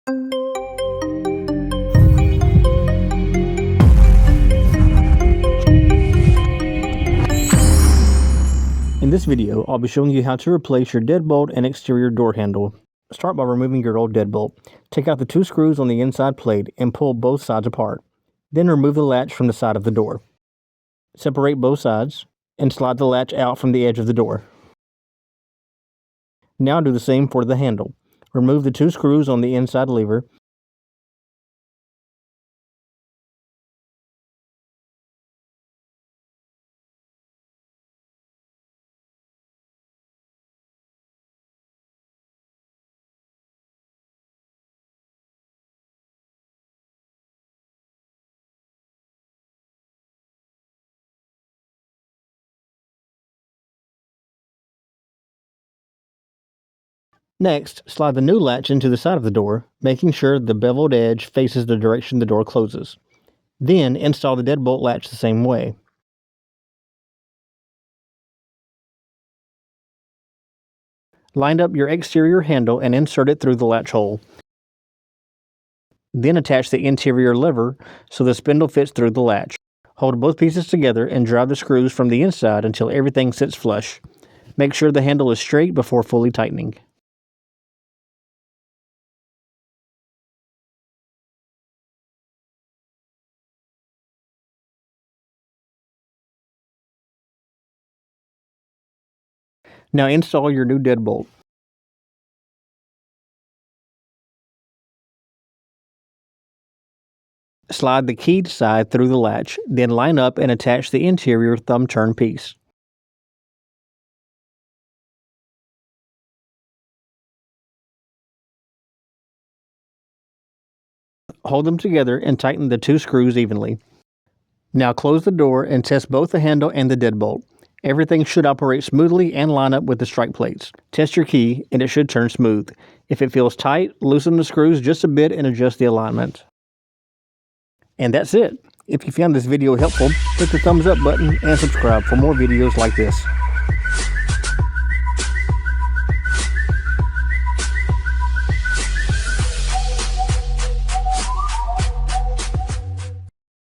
In this video, I'll be showing you how to replace your deadbolt and exterior door handle. Start by removing your old deadbolt. Take out the 2 screws on the inside plate and pull both sides apart. Then remove the latch from the side of the door. Separate both sides and slide the latch out from the edge of the door. Now do the same for the handle. Remove the 2 screws on the inside lever. Next, slide the new latch into the side of the door, making sure the beveled edge faces the direction the door closes. Then, install the deadbolt latch the same way. Line up your exterior handle and insert it through the latch hole. Then attach the interior lever so the spindle fits through the latch. Hold both pieces together and drive the screws from the inside until everything sits flush. Make sure the handle is straight before fully tightening. Now install your new deadbolt. Slide the keyed side through the latch, then line up and attach the interior thumb turn piece. Hold them together and tighten the 2 screws evenly. Now close the door and test both the handle and the deadbolt. Everything should operate smoothly and line up with the strike plates. Test your key and it should turn smooth. If it feels tight, loosen the screws just a bit and adjust the alignment. And that's it. If you found this video helpful, hit the thumbs up button and subscribe for more videos like this.